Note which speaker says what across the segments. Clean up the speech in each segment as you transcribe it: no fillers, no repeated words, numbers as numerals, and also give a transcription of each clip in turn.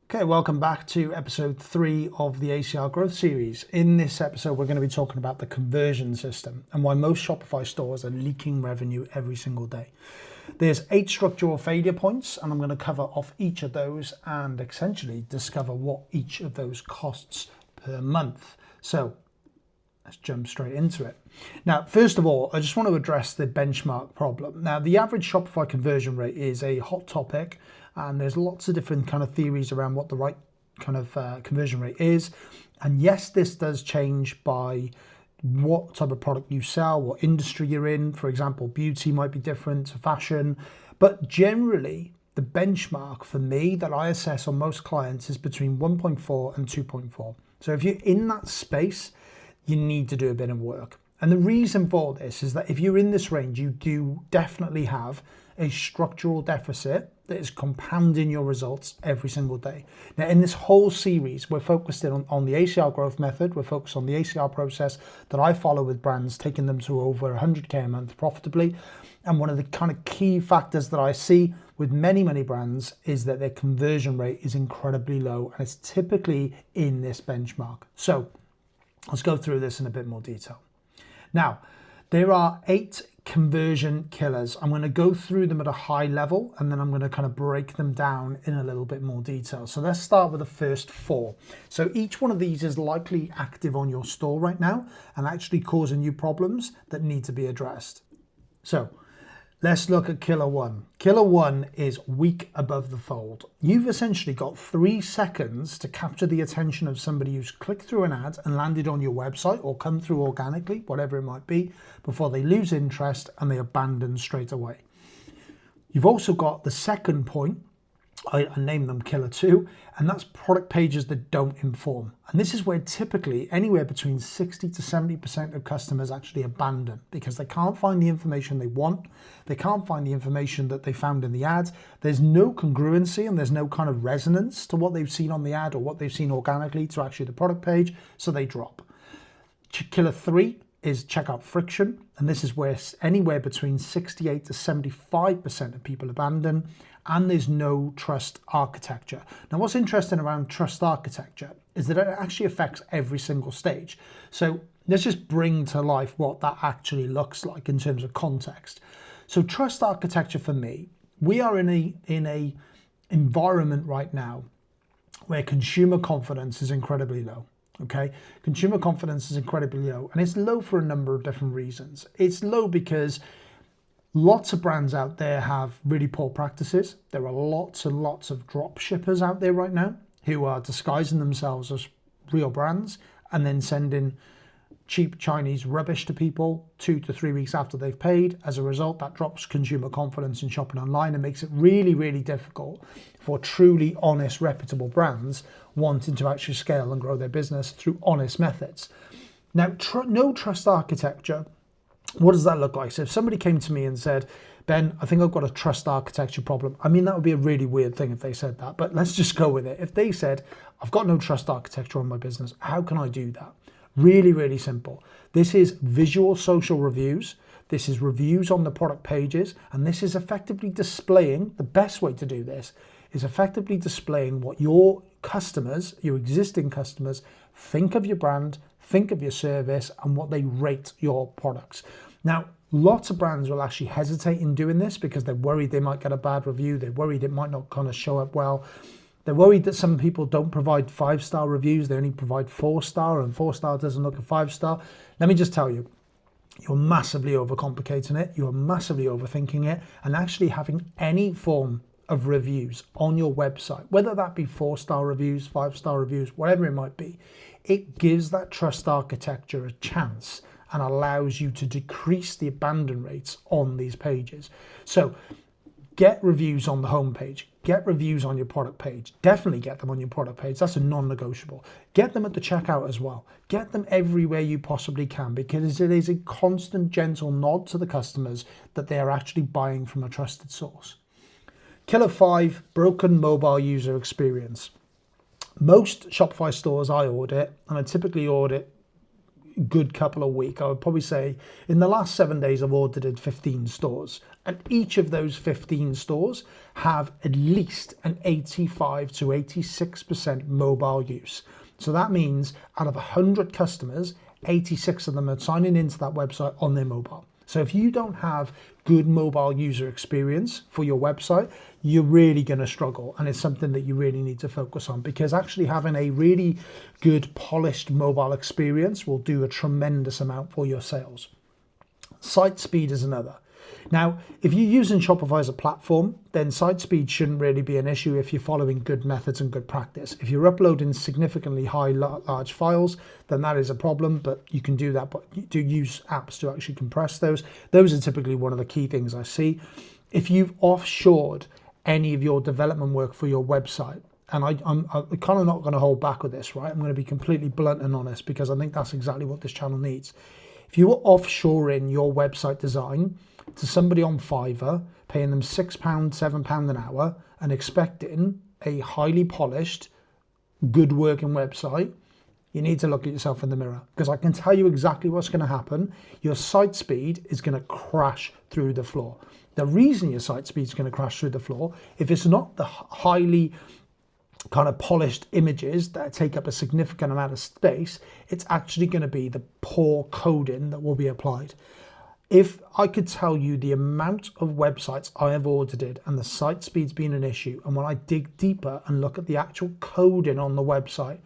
Speaker 1: Okay, welcome back to episode 3 of the ACR growth series. In this episode, we're going to be talking about the conversion system and why most Shopify stores are leaking revenue every single day. There's 8 structural failure points, and I'm going to cover off each of those and essentially discover what each of those costs per month. So let's jump straight into it. Now, first of all, I just want to address the benchmark problem. Now, the average Shopify conversion rate is a hot topic, and there's lots of different kind of theories around what the right kind of conversion rate is. And yes, this does change by what type of product you sell, what industry you're in. For example, beauty might be different to fashion. But generally, the benchmark for me that I assess on most clients is between 1.4 and 2.4. So if you're in that space, you need to do a bit of work. And the reason for this is that if you're in this range, you do definitely have a structural deficit that is compounding your results every single day. Now, in this whole series, we're focused on the ACR growth method. We're focused on the ACR process that I follow with brands, taking them to over 100K a month profitably. And one of the kind of key factors that I see with many, many brands is that their conversion rate is incredibly low, and it's typically in this benchmark. So let's go through this in a bit more detail. Now, there are 8 conversion killers. I'm going to go through them at a high level, and then I'm going to kind of break them down in a little bit more detail. So let's start with the first 4. So each one of these is likely active on your store right now and actually causing you problems that need to be addressed. So let's look at killer 1. Killer 1 is weak above the fold. You've essentially got 3 seconds to capture the attention of somebody who's clicked through an ad and landed on your website or come through organically, whatever it might be, before they lose interest and they abandon straight away. You've also got the second point, I name them killer 2, and that's product pages that don't inform. And this is where typically anywhere between 60 to 70% of customers actually abandon because they can't find the information they want. They can't find the information that they found in the ad. There's no congruency and there's no kind of resonance to what they've seen on the ad or what they've seen organically to actually the product page, so they drop. Killer 3 is checkout friction, and this is where anywhere between 68 to 75% of people abandon, and there's no trust architecture. Now, what's interesting around trust architecture is that it actually affects every single stage. So let's just bring to life what that actually looks like in terms of context. So trust architecture for me, we are in a environment right now where consumer confidence is incredibly low. Okay, consumer confidence is incredibly low, and it's low for a number of different reasons. It's low because lots of brands out there have really poor practices. There are lots and lots of drop shippers out there right now who are disguising themselves as real brands and then sending cheap Chinese rubbish to people 2 to 3 weeks after they've paid. As a result, that drops consumer confidence in shopping online and makes it really, really difficult for truly honest, reputable brands wanting to actually scale and grow their business through honest methods. Now, no trust architecture. What does that look like? So if somebody came to me and said, Ben, I think I've got a trust architecture problem. I mean, that would be a really weird thing if they said that, but let's just go with it. If they said, I've got no trust architecture on my business, how can I do that? Really, really simple. This is visual social reviews. This is reviews on the product pages. And this is effectively displaying, the best way to do this is effectively displaying what your customers, your existing customers, think of your brand, think of your service, and what they rate your products. Now, lots of brands will actually hesitate in doing this because they're worried they might get a bad review. They're worried it might not kind of show up well. They're worried that some people don't provide 5-star reviews. They only provide 4-star, and 4-star doesn't look at 5-star. Let me just tell you, you're massively overcomplicating it. You're massively overthinking it, and actually having any form of reviews on your website, whether that be 4-star reviews, 5-star reviews, whatever it might be, it gives that trust architecture a chance and allows you to decrease the abandon rates on these pages. So get reviews on the homepage, get reviews on your product page, definitely get them on your product page. That's a non-negotiable. Get them at the checkout as well. Get them everywhere you possibly can, because it is a constant gentle nod to the customers that they are actually buying from a trusted source. Killer 5, broken mobile user experience. Most Shopify stores I audit, and I typically audit good couple of weeks, I would probably say in the last 7 days, I've audited 15 stores. And each of those 15 stores have at least an 85 to 86% mobile use. So that means out of 100 customers, 86 of them are signing into that website on their mobile. So if you don't have good mobile user experience for your website, you're really going to struggle. And it's something that you really need to focus on, because actually having a really good polished mobile experience will do a tremendous amount for your sales. Site speed is another. Now, if you're using Shopify as a platform, then site speed shouldn't really be an issue if you're following good methods and good practice. If you're uploading significantly large files, then that is a problem, but you can do that, but you do use apps to actually compress those. Those are typically one of the key things I see. If you've offshored any of your development work for your website, and I'm kind of not going to hold back with this, right? I'm going to be completely blunt and honest, because I think that's exactly what this channel needs. If you were offshoring your website design to somebody on Fiverr, paying them £6, £7 an hour, and expecting a highly polished, good working website, you need to look at yourself in the mirror, because I can tell you exactly what's going to happen. Your site speed is going to crash through the floor. The reason your site speed is going to crash through the floor, if it's not the highly kind of polished images that take up a significant amount of space, it's actually going to be the poor coding that will be applied. If I could tell you the amount of websites I have audited and the site speed's been an issue, and when I dig deeper and look at the actual coding on the website,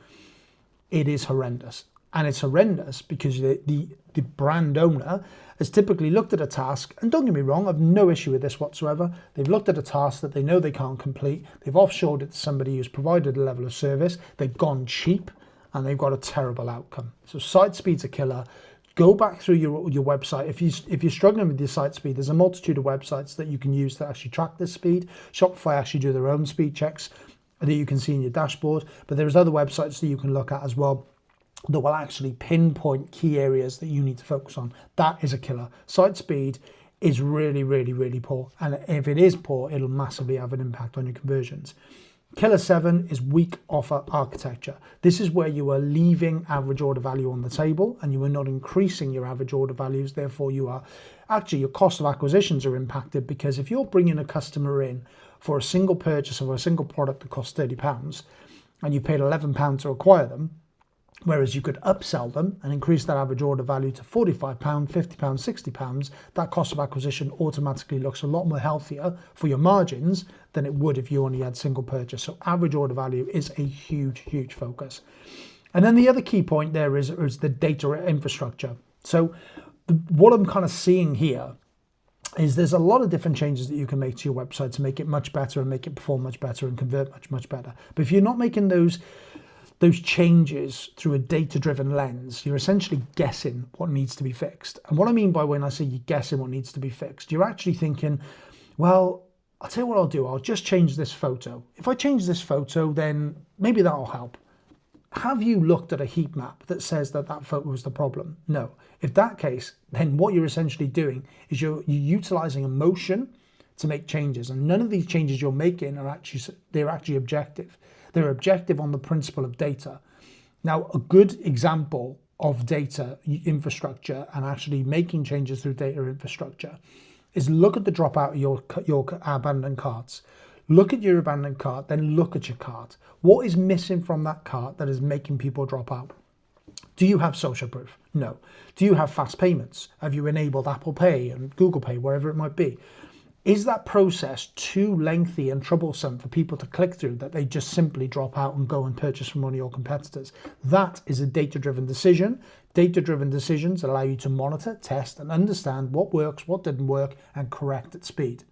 Speaker 1: it is horrendous. And it's horrendous because the brand owner has typically looked at a task, and don't get me wrong, I've no issue with this whatsoever. They've looked at a task that they know they can't complete. They've offshored it to somebody who's provided a level of service. They've gone cheap and they've got a terrible outcome. So site speed's a killer. Go back through your website. If you're struggling with your site speed, there's a multitude of websites that you can use to actually track this speed. Shopify actually do their own speed checks that you can see in your dashboard, but there's other websites that you can look at as well that will actually pinpoint key areas that you need to focus on. That is a killer. Site speed is really, really, really poor. And if it is poor, it'll massively have an impact on your conversions. Killer 7 is weak offer architecture. This is where you are leaving average order value on the table and you are not increasing your average order values. Therefore, your cost of acquisitions are impacted, because if you're bringing a customer in for a single purchase of a single product that costs £30 and you paid £11 to acquire them, whereas you could upsell them and increase that average order value to £45, £50, £60, that cost of acquisition automatically looks a lot more healthier for your margins than it would if you only had single purchase. So average order value is a huge, huge focus. And then the other key point there is the data infrastructure. So what I'm kind of seeing here is there's a lot of different changes that you can make to your website to make it much better and make it perform much better and convert much, much better. But if you're not making those changes through a data-driven lens, you're essentially guessing what needs to be fixed. And what I mean by when I say you're guessing what needs to be fixed, you're actually thinking, well, I'll tell you what I'll do. I'll just change this photo. If I change this photo, then maybe that'll help. Have you looked at a heat map that says that photo was the problem? No. If that case, then what you're essentially doing is you're utilizing emotion to make changes. And none of these changes you're making are actually objective. They're objective on the principle of data. Now, a good example of data infrastructure and actually making changes through data infrastructure is look at the dropout of your abandoned carts. Look at your abandoned cart, then look at your cart. What is missing from that cart that is making people drop out? Do you have social proof? No. Do you have fast payments? Have you enabled Apple Pay and Google Pay, wherever it might be? Is that process too lengthy and troublesome for people to click through that they just simply drop out and go and purchase from one of your competitors? That is a data-driven decision. Data-driven decisions allow you to monitor, test, and understand what works, what didn't work, and correct at speed.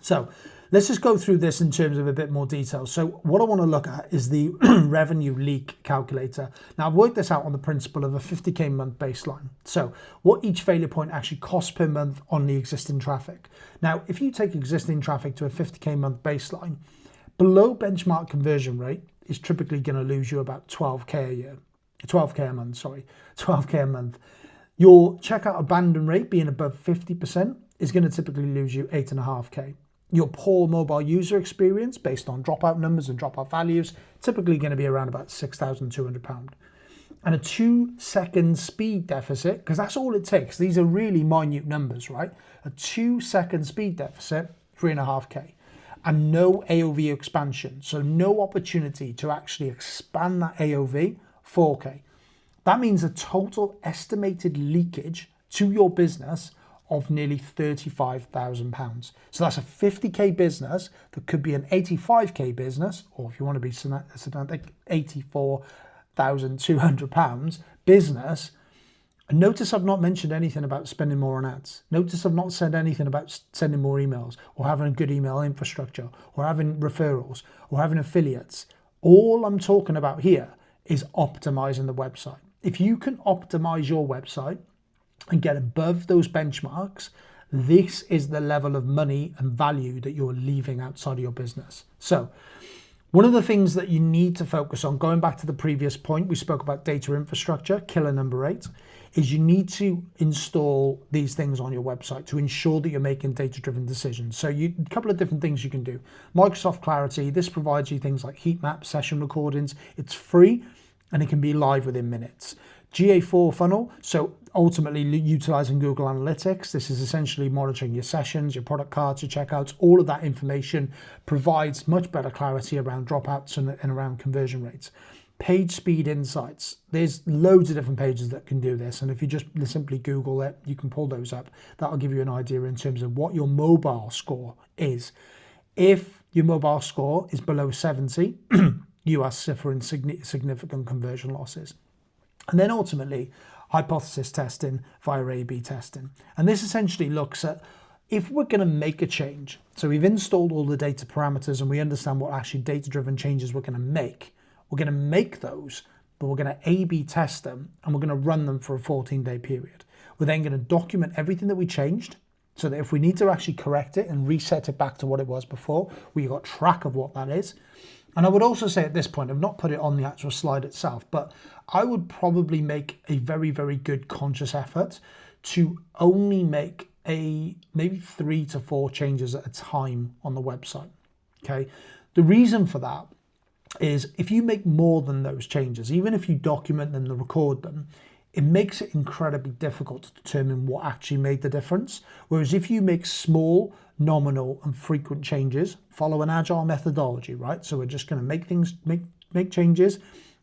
Speaker 1: So let's just go through this in terms of a bit more detail. So what I want to look at is the revenue leak calculator. Now I've worked this out on the principle of a 50K month baseline. So what each failure point actually costs per month on the existing traffic. Now, if you take existing traffic to a 50K month baseline, below benchmark conversion rate is typically going to lose you about 12K a year. 12K a month, sorry, 12K a month. Your checkout abandon rate being above 50% is going to typically lose you 8.5K. Your poor mobile user experience based on dropout numbers and dropout values, typically going to be around about £6,200. and a 2-second speed deficit, because that's all it takes. These are really minute numbers, right? A 2-second speed deficit, 3.5K, and no AOV expansion. So no opportunity to actually expand that AOV, 4K. That means a total estimated leakage to your business of nearly £35,000. So that's a 50K business that could be an 85K business, or if you want to be semantic, £84,200 business. And notice I've not mentioned anything about spending more on ads. Notice I've not said anything about sending more emails, or having a good email infrastructure, or having referrals, or having affiliates. All I'm talking about here is optimizing the website. If you can optimize your website and get above those benchmarks, this is the level of money and value that you're leaving outside of your business. So one of the things that you need to focus on, going back to the previous point, we spoke about data infrastructure, killer number 8, is you need to install these things on your website to ensure that you're making data-driven decisions. So a couple of different things you can do. Microsoft Clarity, this provides you things like heat maps, session recordings. It's free and it can be live within minutes. GA4 funnel, so ultimately utilizing Google Analytics. This is essentially monitoring your sessions, your product cards, your checkouts. All of that information provides much better clarity around dropouts and around conversion rates. Page speed insights. There's loads of different pages that can do this, and if you just simply Google it, you can pull those up. That'll give you an idea in terms of what your mobile score is. If your mobile score is below 70, you are suffering significant conversion losses. And then ultimately, hypothesis testing via A/B testing. And this essentially looks at if we're going to make a change. So we've installed all the data parameters and we understand what actually data-driven changes we're going to make. We're going to make those, but we're going to A/B test them and we're going to run them for a 14-day period. We're then going to document everything that we changed so that if we need to actually correct it and reset it back to what it was before, we got track of what that is. And I would also say at this point, I've not put it on the actual slide itself, but I would probably make a very, very good conscious effort to only make maybe 3 to 4 changes at a time on the website. Okay. The reason for that is if you make more than those changes, even if you document them and record them, it makes it incredibly difficult to determine what actually made the difference. Whereas if you make small, nominal and frequent changes, follow an agile methodology, right? So we're just going to make changes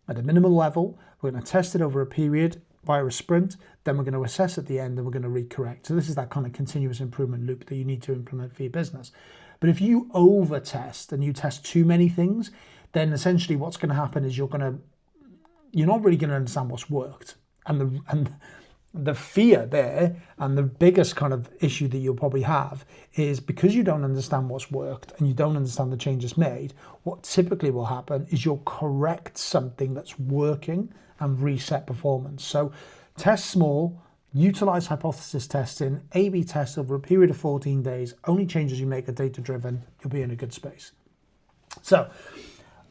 Speaker 1: at a minimal level. We're going to test it over a period via a sprint. Then we're going to assess at the end and we're going to recorrect. So this is that kind of continuous improvement loop that you need to implement for your business. But if you over test and you test too many things, then essentially what's going to happen is you're not really going to understand what's worked. And the fear there, and the biggest kind of issue that you'll probably have, is because you don't understand what's worked and you don't understand the changes made, what typically will happen is you'll correct something that's working and reset performance. So test small, utilize hypothesis testing, A/B test over a period of 14 days. Only changes you make are data-driven. You'll be in a good space. So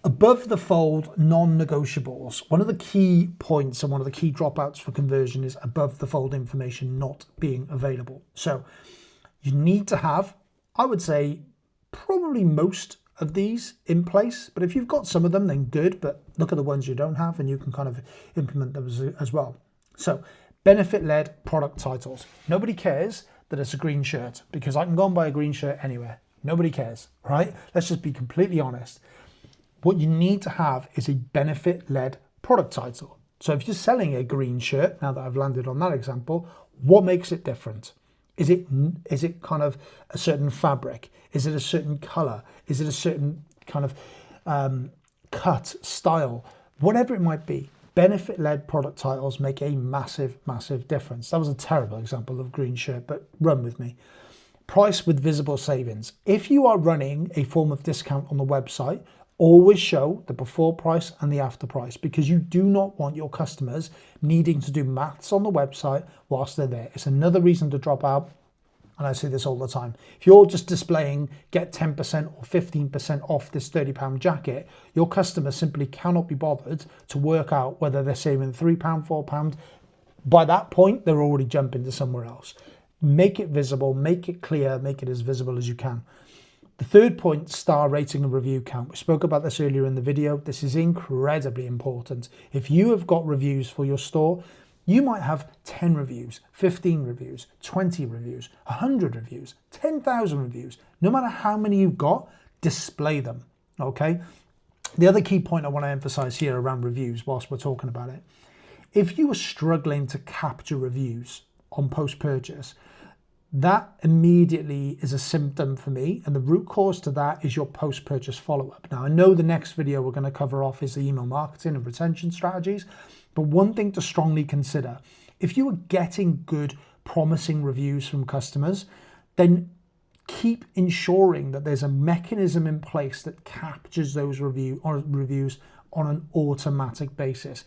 Speaker 1: above the fold non-negotiables, one of the key points and one of the key dropouts for conversion is above the fold information not being available. So you need to have, I would say, probably most of these in place, but if you've got some of them, then good, but look at the ones you don't have and you can kind of implement those as well. So benefit-led product titles. Nobody cares that it's a green shirt because I can go and buy a green shirt anywhere. Nobody cares, right? Let's just be completely honest. What you need to have is a benefit-led product title. So if you're selling a green shirt, now that I've landed on that example, what makes it different? Is it kind of a certain fabric? Is it a certain color? Is it a certain kind of cut, style? Whatever it might be, benefit-led product titles make a massive, massive difference. That was a terrible example of green shirt, but run with me. Price with visible savings. If you are running a form of discount on the website, always show the before price and the after price, because you do not want your customers needing to do maths on the website whilst they're there. It's another reason to drop out, and I see this all the time. If you're just displaying get 10% or 15% off this £30 jacket, your customers simply cannot be bothered to work out whether they're saving £3, £4. By that point, they're already jumping to somewhere else. Make it visible, make it clear, make it as visible as you can. The third point, star rating and review count. We spoke about this earlier in the video. This is incredibly important. If you have got reviews for your store, you might have 10 reviews, 15 reviews, 20 reviews, 100 reviews, 10,000 reviews. No matter how many you've got, display them, okay? The other key point I want to emphasize here around reviews whilst we're talking about it, if you are struggling to capture reviews on post-purchase, that immediately is a symptom for me, and the root cause to that is your post-purchase follow-up. Now, I know the next video we're going to cover off is the email marketing and retention strategies, but one thing to strongly consider, if you are getting good, promising reviews from customers, then keep ensuring that there's a mechanism in place that captures those reviews on an automatic basis.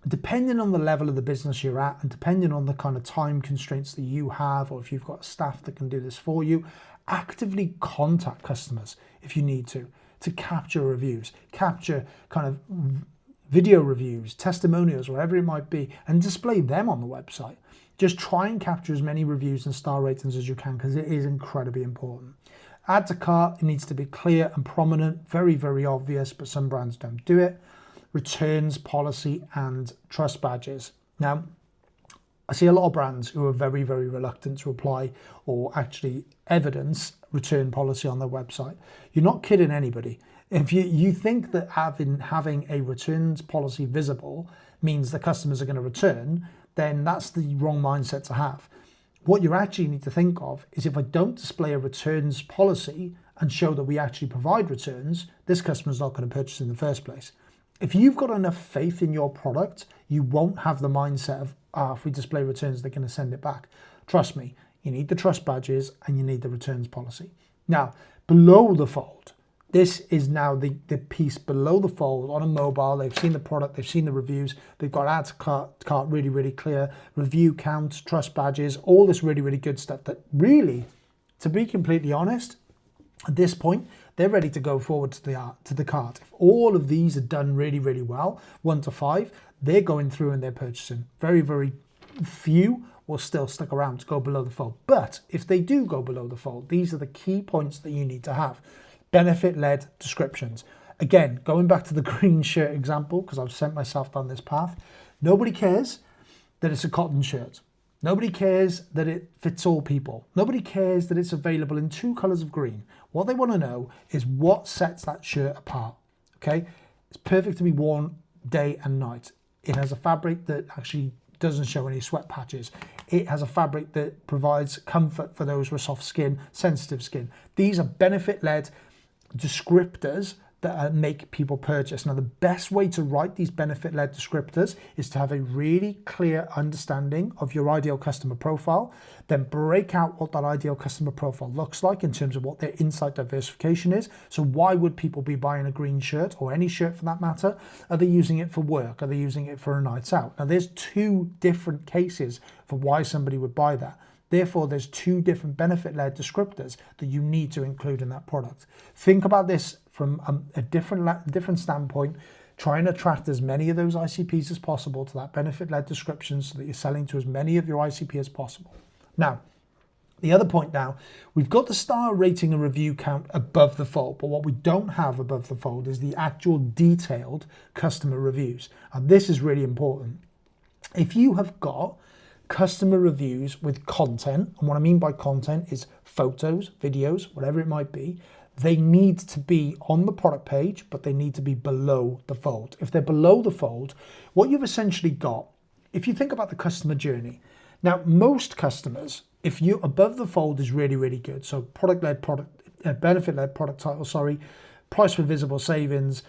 Speaker 1: Depending on the level of the business you're at and depending on the kind of time constraints that you have, or if you've got staff that can do this for you, actively contact customers if you need to capture reviews, capture kind of video reviews, testimonials, whatever it might be, and display them on the website. Just try and capture as many reviews and star ratings as you can, because it is incredibly important. Add to cart, it needs to be clear and prominent, very, very obvious, but some brands don't do it. Returns policy and trust badges. Now, I see a lot of brands who are very, very reluctant to apply or actually evidence return policy on their website. You're not kidding anybody. If you think that having a returns policy visible means the customers are going to return, then that's the wrong mindset to have. What you actually need to think of is, if I don't display a returns policy and show that we actually provide returns, this customer's not going to purchase in the first place. If you've got enough faith in your product, you won't have the mindset of, if we display returns, they're going to send it back. Trust me, you need the trust badges and you need the returns policy. Now, below the fold, this is now the piece below the fold on a mobile. They've seen the product, they've seen the reviews, they've got add to cart really, really clear, review count, trust badges, all this really, really good stuff that really, to be completely honest, at this point, they're ready to go forward to the cart. If all of these are done really, really well, 1 to 5, they're going through and they're purchasing. Very, very few will still stick around to go below the fold. But if they do go below the fold, these are the key points that you need to have. Benefit-led descriptions. Again, going back to the green shirt example, because I've sent myself down this path, nobody cares that it's a cotton shirt. Nobody cares that it fits all people. Nobody cares that it's available in 2 colors of green. What they want to know is what sets that shirt apart, okay? It's perfect to be worn day and night. It has a fabric that actually doesn't show any sweat patches. It has a fabric that provides comfort for those with soft skin, sensitive skin. These are benefit-led descriptors that make people purchase. Now, the best way to write these benefit-led descriptors is to have a really clear understanding of your ideal customer profile, then break out what that ideal customer profile looks like in terms of what their insight diversification is. So why would people be buying a green shirt, or any shirt for that matter? Are they using it for work? Are they using it for a night out? Now, there's 2 different cases for why somebody would buy that. Therefore, there's 2 different benefit-led descriptors that you need to include in that product. Think about this from a different standpoint. Try and attract as many of those ICPs as possible to that benefit-led description so that you're selling to as many of your ICP as possible. Now, the other point now, we've got the star rating and review count above the fold, but what we don't have above the fold is the actual detailed customer reviews. And this is really important. If you have got customer reviews with content, and what I mean by content is photos, videos, whatever it might be, they need to be on the product page, but they need to be below the fold. If they're below the fold, what you've essentially got, if you think about the customer journey, now most customers, if you above the fold is really, really good. So benefit-led product title, price for visible savings,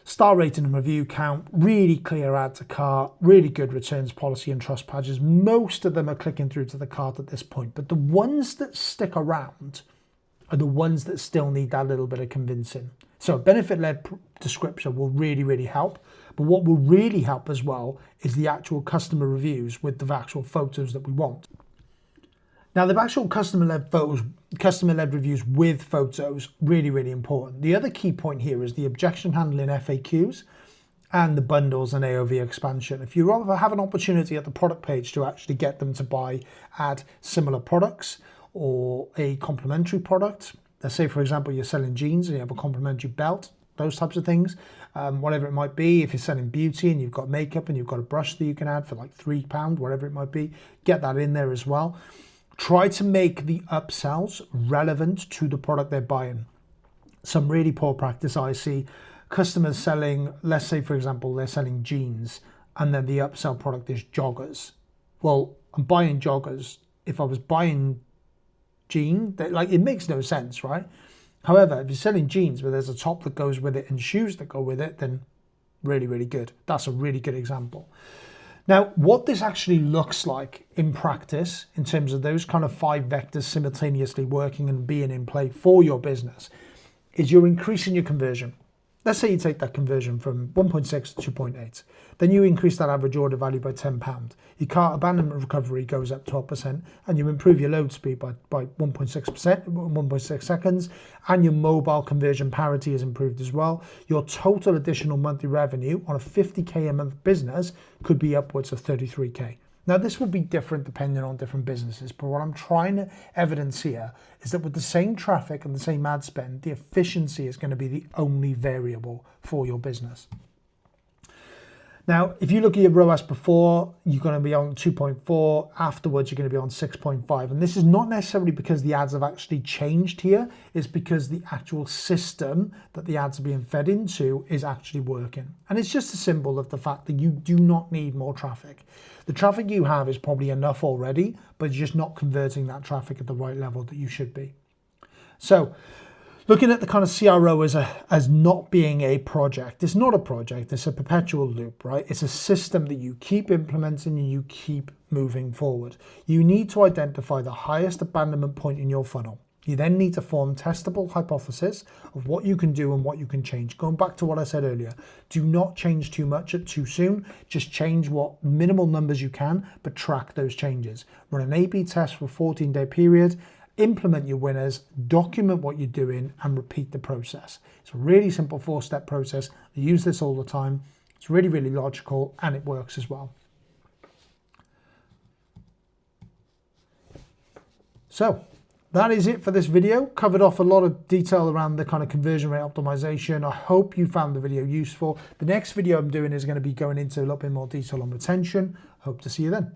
Speaker 1: star rating and review count, really clear add to cart, really good returns policy and trust badges. Most of them are clicking through to the cart at this point, but the ones that stick around are the ones that still need that little bit of convincing. So a benefit-led description will really, really help. But what will really help as well is the actual customer reviews with the actual photos that we want. Now, the actual customer-led reviews with photos, really, really important. The other key point here is the objection handling FAQs and the bundles and AOV expansion. If you have an opportunity at the product page to actually get them to add similar products or a complementary product, Let's say, for example, you're selling jeans and you have a complimentary belt, those types of things, whatever it might be. If you're selling beauty and you've got makeup and you've got a brush that you can add for like £3, whatever it might be, get that in there as well. Try to make the upsells relevant to the product they're buying. Some really poor practice I see, customers selling, let's say, for example, they're selling jeans and then the upsell product is joggers. Well, I'm buying joggers. If I was buying like, it makes no sense, right? However, if you're selling jeans where there's a top that goes with it and shoes that go with it, then really, really good. That's a really good example. Now, what this actually looks like in practice, in terms of those kind of 5 vectors simultaneously working and being in play for your business, is you're increasing your conversion. Let's say you take that conversion from 1.6 to 2.8. Then you increase that average order value by £10. Your cart abandonment recovery goes up 12%, and you improve your load speed by 1.6 seconds, and your mobile conversion parity is improved as well. Your total additional monthly revenue on a 50k a month business could be upwards of 33k. Now, this will be different depending on different businesses, but what I'm trying to evidence here is that with the same traffic and the same ad spend, the efficiency is going to be the only variable for your business. Now, if you look at your ROAS before, you're going to be on 2.4. Afterwards, you're going to be on 6.5. And this is not necessarily because the ads have actually changed here. It's because the actual system that the ads are being fed into is actually working. And it's just a symbol of the fact that you do not need more traffic. The traffic you have is probably enough already, but you're just not converting that traffic at the right level that you should be. So, looking at the kind of CRO as not being a project. It's not a project, it's a perpetual loop, right? It's a system that you keep implementing and you keep moving forward. You need to identify the highest abandonment point in your funnel. You then need to form testable hypothesis of what you can do and what you can change. Going back to what I said earlier, do not change too much too soon. Just change what minimal numbers you can, but track those changes. Run an A/B test for a 14-day period. Implement your winners, document what you're doing, and repeat the process. It's a really simple 4-step process. I use this all the time. It's really, really logical, and it works as well. So that is it for this video. Covered off a lot of detail around the kind of conversion rate optimization. I hope you found the video useful. The next video I'm doing is going to be going into a little bit more detail on retention. Hope to see you then.